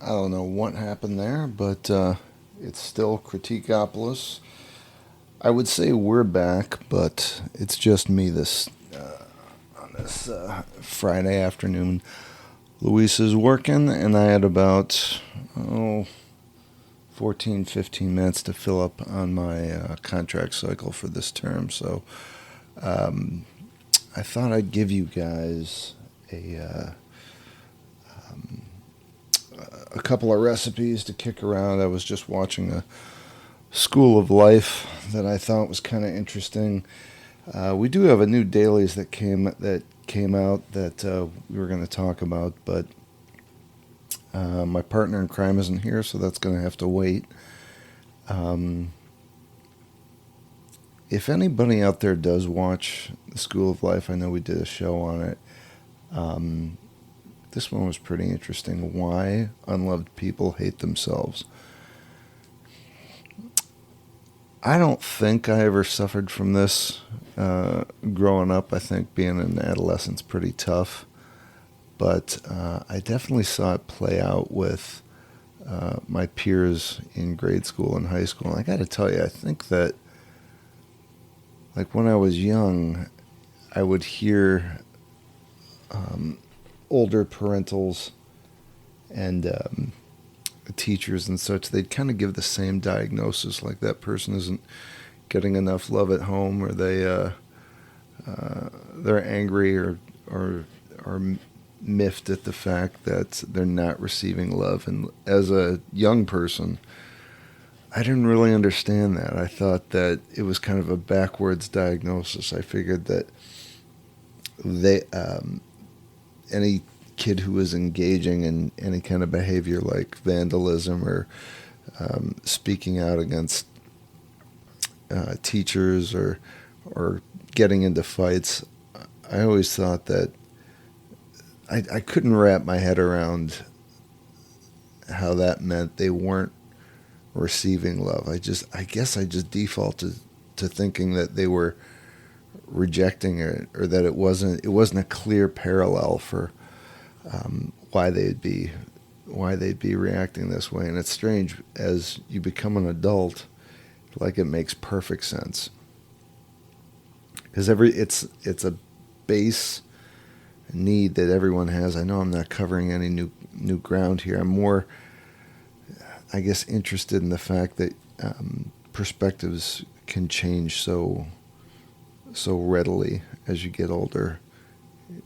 don't know what happened there, but it's still Critique-Opolis. I would say we're back, but it's just me on this Friday afternoon. Louisa's working, and I had about 14, 15 minutes to fill up on my contract cycle for this term. So um, I thought I'd give you guys um, a couple of recipes to kick around. I was just watching a School of Life that I thought was kind of interesting. We do have a new dailies that came out that we were going to talk about, but my partner in crime isn't here, so that's going to have to wait. Um, if anybody out there does watch the School of Life, I know we did a show on it. Um, this one was pretty interesting. Why unloved people hate themselves. I don't think I ever suffered from this growing up. I think being an adolescent's pretty tough, but I definitely saw it play out with my peers in grade school and high school. And I got to tell you, I think that like when I was young, I would hear um, older parentals and teachers and such. They'd kind of give the same diagnosis, like that person isn't getting enough love at home, or they're angry or miffed at the fact that they're not receiving love. And as a young person, I didn't really understand that. I thought that it was kind of a backwards diagnosis. I figured that they any kid who was engaging in any kind of behavior like vandalism or speaking out against teachers or getting into fights, I always thought that I couldn't wrap my head around how that meant they weren't receiving love. I guess I just defaulted to thinking that they were rejecting it, or that it wasn't a clear parallel for why they'd be reacting this way. And it's strange, as you become an adult, like it makes perfect sense, because it's a base need that everyone has. I know I'm not covering any new ground here. I'm more, I guess, interested in the fact that perspectives can change so readily as you get older.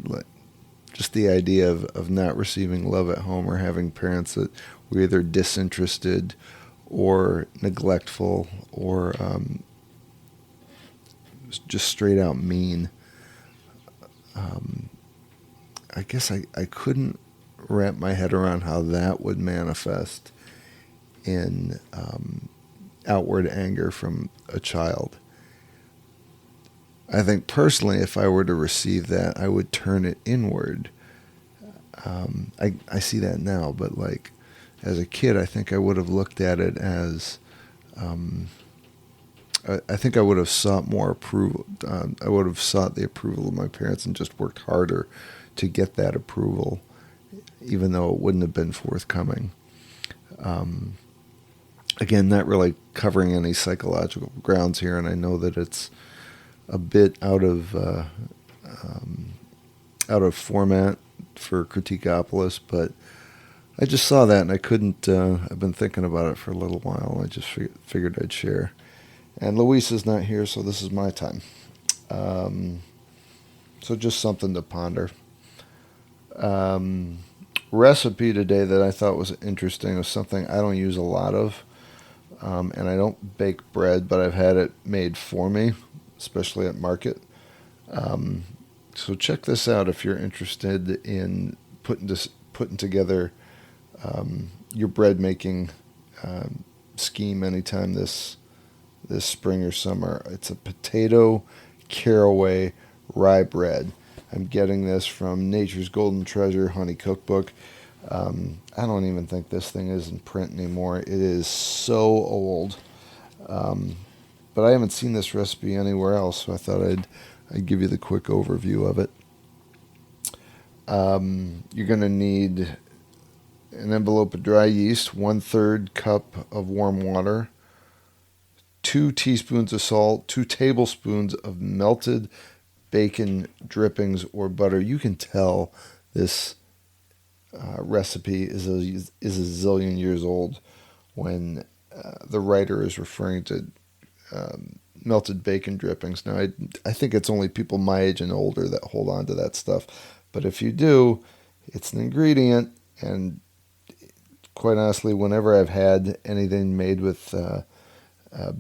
Like, just the idea of not receiving love at home, or having parents that were either disinterested or neglectful, or just straight out mean. Um, I guess I couldn't wrap my head around how that would manifest in outward anger from a child. I think personally, if I were to receive that, I would turn it inward. I see that now, but like as a kid, I think I would have looked at it as I think I would have sought more approval. I would have sought the approval of my parents and just worked harder to get that approval, even though it wouldn't have been forthcoming. Um, Again, not really covering any psychological grounds here, and I know that it's a bit um, out of format for Critique-Opolis, but I just saw that and I couldn't. I've been thinking about it for a little while. I just figured I'd share. And Louisa's not here, so this is my time. Um, so just something to ponder. Um, Recipe today that I thought was interesting was something I don't use a lot of, and I don't bake bread, but I've had it made for me, especially at market. Um, so check this out if you're interested in putting together your bread making scheme anytime this spring or summer. It's a potato caraway rye bread. I'm getting this from Nature's Golden Treasure Honey Cookbook. I don't even think this thing is in print anymore. It is so old. Um, but I haven't seen this recipe anywhere else, so I thought I'd give you the quick overview of it. You're going to need an envelope of dry yeast, 1/3 cup of warm water, 2 teaspoons of salt, 2 tablespoons of melted bacon drippings or butter. You can tell this recipe is a zillion years old when the writer is referring to melted bacon drippings. Now, I think it's only people my age and older that hold on to that stuff. But if you do, it's an ingredient. And quite honestly, whenever I've had anything made with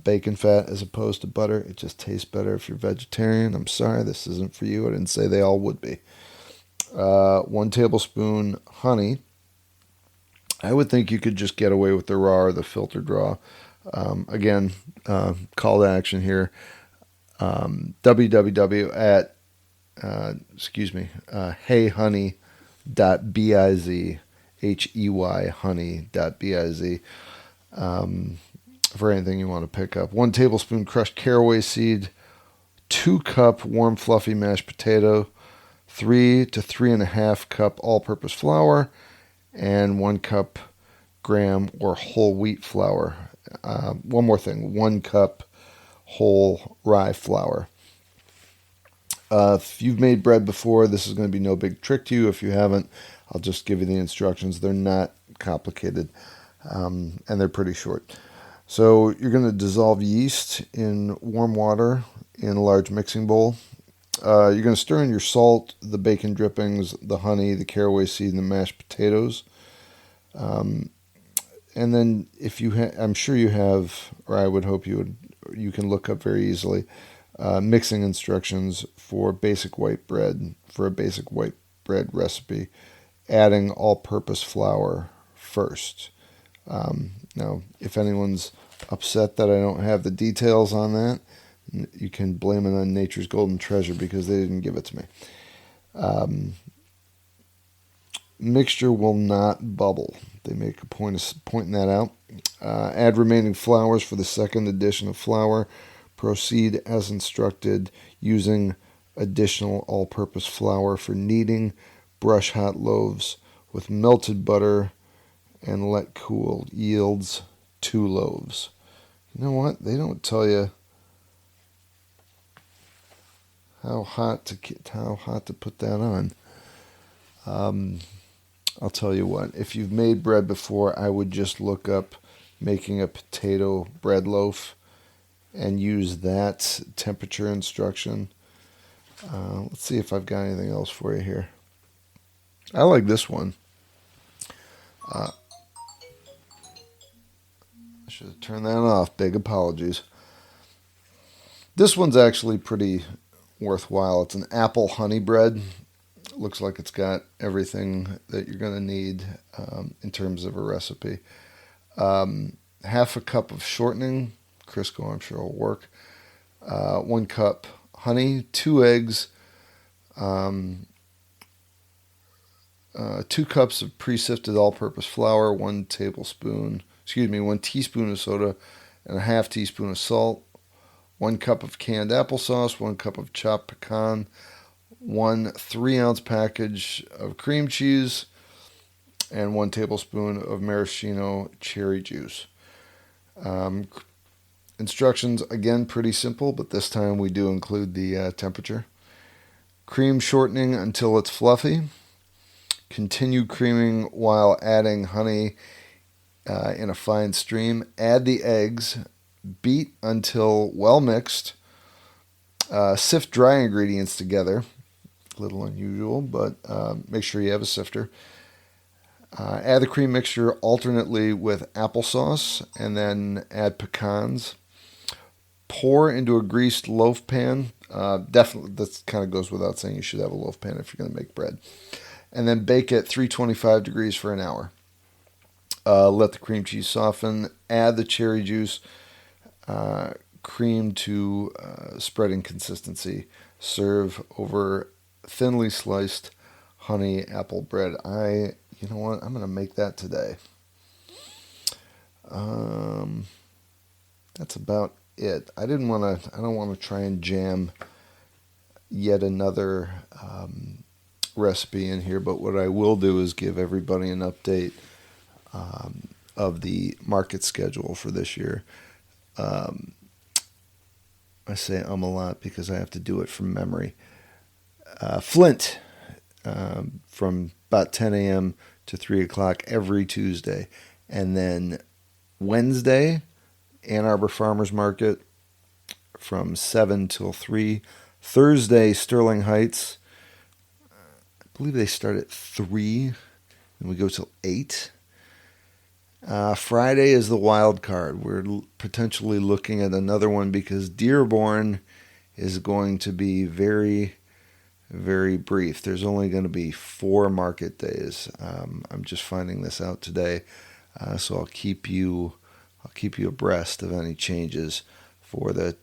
bacon fat as opposed to butter, it just tastes better. If you're vegetarian, I'm sorry, this isn't for you. I didn't say they all would be. 1 tablespoon honey. I would think you could just get away with the raw or the filtered raw. Again, call to action here. www at heyhoney.biz, heyhoney.biz, for anything you want to pick up. 1 tablespoon crushed caraway seed, 2 cup warm fluffy mashed potato, 3 to 3.5 cup all-purpose flour, and 1 cup graham or whole wheat flour. One more thing, 1 cup whole rye flour. If you've made bread before, this is going to be no big trick to you. If you haven't, I'll just give you the instructions. They're not complicated, and they're pretty short. So you're going to dissolve yeast in warm water in a large mixing bowl. You're going to stir in your salt, the bacon drippings, the honey, the caraway seed, and the mashed potatoes. And then if you I'm sure you have, or I would hope you can look up very easily, mixing instructions for basic white bread, for a basic white bread recipe, adding all-purpose flour first. Now, if anyone's upset that I don't have the details on that, you can blame it on nature's golden treasure because they didn't give it to me. Mixture will not bubble. They make a point of pointing that out. Add remaining flours for the second addition of flour. Proceed as instructed using additional all-purpose flour for kneading. Brush hot loaves with melted butter and let cool. Yields 2 loaves. You know what? They don't tell you how hot to put that on. I'll tell you what. If you've made bread before, I would just look up making a potato bread loaf and use that temperature instruction. Let's see if I've got anything else for you here. I like this one. I should have turned that off. Big apologies. This one's actually pretty worthwhile. It's an apple honey bread. It looks like it's got everything that you're going to need in terms of a recipe. 1/2 cup of shortening. Crisco, I'm sure, will work. 1 cup honey, 2 eggs, 2 cups of pre-sifted all-purpose flour, 1 teaspoon of soda, and 1/2 teaspoon of salt, 1 cup of canned applesauce, 1 cup of chopped pecan, 1 3-ounce package of cream cheese, and 1 tablespoon of maraschino cherry juice. Instructions, again, pretty simple, but this time we do include the temperature. Cream shortening until it's fluffy. Continue creaming while adding honey in a fine stream. Add the eggs. Beat until well mixed. Sift dry ingredients together. A little unusual, but make sure you have a sifter. Add the cream mixture alternately with applesauce and then add pecans. Pour into a greased loaf pan. Definitely, that kind of goes without saying. You should have a loaf pan if you're going to make bread. And then bake at 325 degrees for an hour. Let the cream cheese soften. Add the cherry juice. Cream to spreading consistency. Serve over thinly sliced honey apple bread. You know what? I'm going to make that today. That's about it. I don't want to try and jam yet another recipe in here, but what I will do is give everybody an update of the market schedule for this year. I say a lot because I have to do it from memory. Flint, from about 10 a.m. to 3 o'clock every Tuesday. And then Wednesday, Ann Arbor Farmers Market from 7 till 3. Thursday, Sterling Heights. I believe they start at 3 and we go till 8. Friday is the wild card. We're potentially looking at another one because Dearborn is going to be very, very brief. There's only going to be 4 market days. I'm just finding this out today, so I'll keep you abreast of any changes for the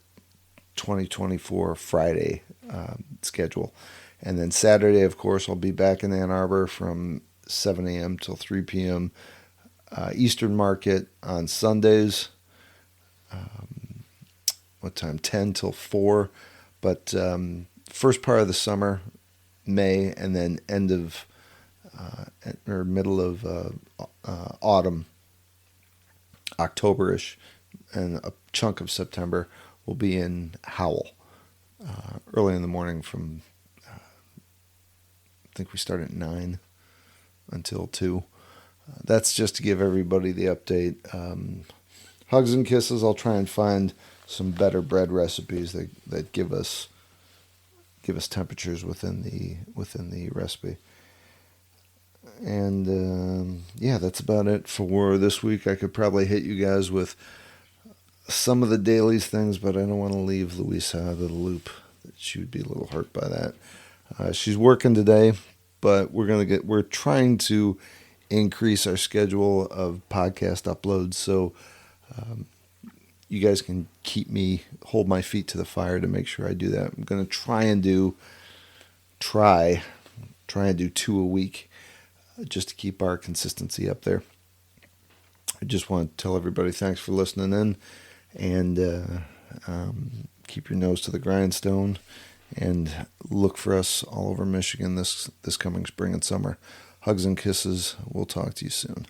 2024 Friday schedule. And then Saturday, of course, I'll be back in Ann Arbor from 7 a.m. till 3 p.m. Eastern Market on Sundays. What time? 10 till 4. But first part of the summer, May, and then end of or middle of autumn, October-ish, and a chunk of September will be in Howell. Early in the morning from, I think we start at 9 until 2. That's just to give everybody the update. Hugs and kisses. I'll try and find some better bread recipes that give us temperatures within the recipe. And yeah, that's about it for this week. I could probably hit you guys with some of the dailies things, but I don't want to leave Louisa out of the loop. She would be a little hurt by that. She's working today, but we're trying to increase our schedule of podcast uploads, so you guys can hold my feet to the fire to make sure I do that. I'm going to try and do 2 a week, just to keep our consistency up there. I just want to tell everybody thanks for listening in, and keep your nose to the grindstone, and look for us all over Michigan this coming spring and summer. Hugs and kisses. We'll talk to you soon.